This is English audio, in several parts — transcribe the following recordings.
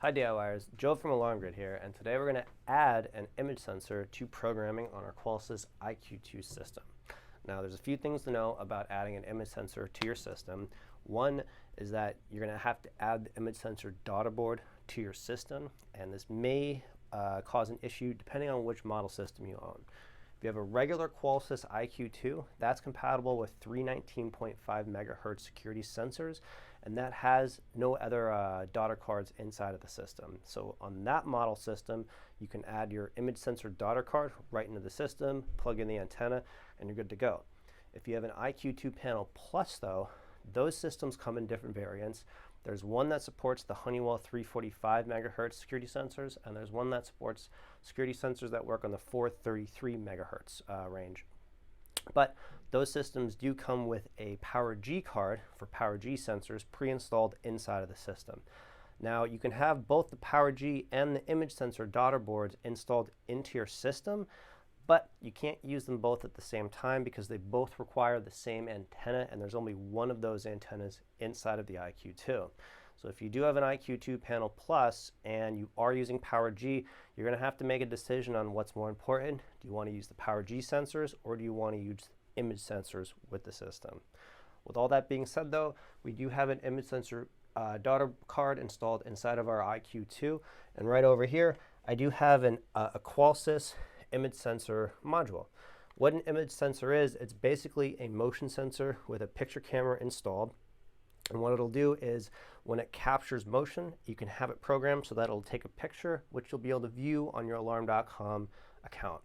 Hi DIYers, Joe from AlarmGrid here, and today we're going to add an image sensor to programming on our Qolsys IQ system. Now there's a few things to know about adding an image sensor to your system. One is that you're going to have to add the image sensor daughter board to your system, and this may cause an issue depending on which model system you own. If you have a regular Qolsys IQ, that's compatible with 319.5 megahertz security sensors, and that has no other daughter cards inside of the system. So on that model system, you can add your image sensor daughter card right into the system, plug in the antenna, and you're good to go. If you have an IQ Panel Plus though, those systems come in different variants. There's one that supports the Honeywell 345 megahertz security sensors, and there's one that supports security sensors that work on the 433 megahertz range. But those systems do come with a PowerG card for PowerG sensors pre-installed inside of the system. Now you can have both the PowerG and the image sensor daughter boards installed into your system, but you can't use them both at the same time because they both require the same antenna, and there's only one of those antennas inside of the IQ. So if you do have an IQ Panel Plus and you are using PowerG, you're going to have to make a decision on what's more important. Do you want to use the PowerG sensors, or do you want to use image sensors with the system? With all that being said though, we do have an image sensor daughter card installed inside of our IQ, and right over here I do have a Qolsys image sensor module. What an image sensor is, it's basically a motion sensor with a picture camera installed. And what it'll do is when it captures motion, you can have it programmed so that it'll take a picture, which you'll be able to view on your alarm.com account.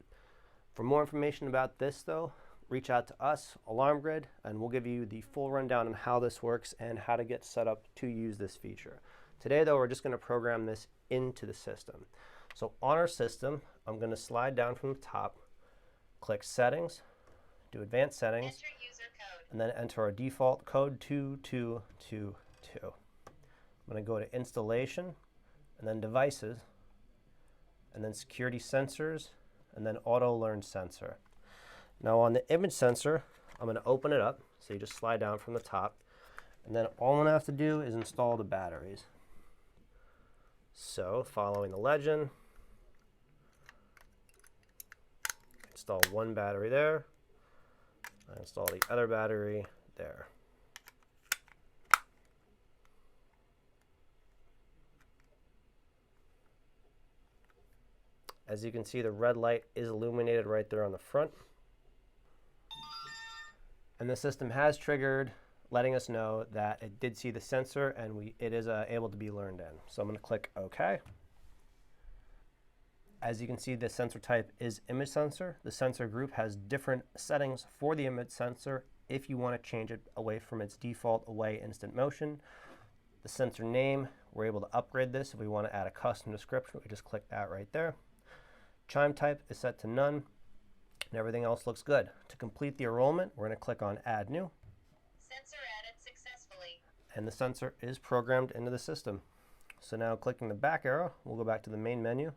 For more information about this though, reach out to us, AlarmGrid, and we'll give you the full rundown on how this works and how to get set up to use this feature. Today though, we're just going to program this into the system. So on our system, I'm going to slide down from the top, click Settings, do Advanced Settings, enter user code, and then enter our default code 2222. I'm going to go to Installation, and then Devices, and then Security Sensors, and then Auto Learn Sensor. Now on the image sensor, I'm going to open it up, so you just slide down from the top, and then all I'm going to have to do is install the batteries. So following the legend, install one battery there, I install the other battery there. As you can see, the red light is illuminated right there on the front. And the system has triggered, letting us know that it did see the sensor and it is able to be learned in. So I'm going to click OK. As you can see, the sensor type is image sensor. The sensor group has different settings for the image sensor if you want to change it away from its default away instant motion. The sensor name, we're able to upgrade this if we want to add a custom description. We just click that right there. Chime type is set to none, and everything else looks good. To complete the enrollment, we're going to click on Add New. sensor added successfully, And the sensor is programmed into the system. So now clicking the back arrow, we'll go back to the main menu.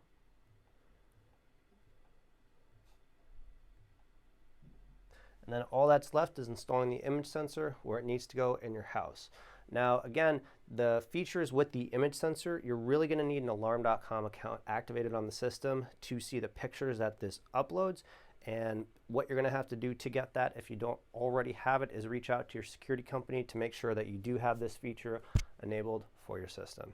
And then all that's left is installing the image sensor where it needs to go in your house. Now again, the features with the image sensor, you're really going to need an alarm.com account activated on the system to see the pictures that this uploads. And what you're going to have to do to get that, if you don't already have it, is reach out to your security company to make sure that you do have this feature enabled for your system.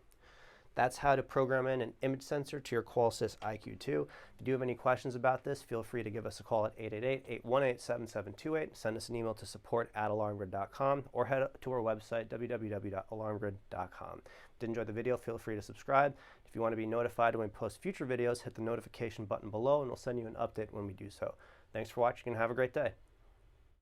That's how to program in an image sensor to your Qolsys IQ. If you do have any questions about this, feel free to give us a call at 888-818-7728. Send us an email to support@alarmgrid.com or head to our website, www.alarmgrid.com. If you did enjoy the video, feel free to subscribe. If you want to be notified when we post future videos, hit the notification button below and we'll send you an update when we do so. Thanks for watching and have a great day.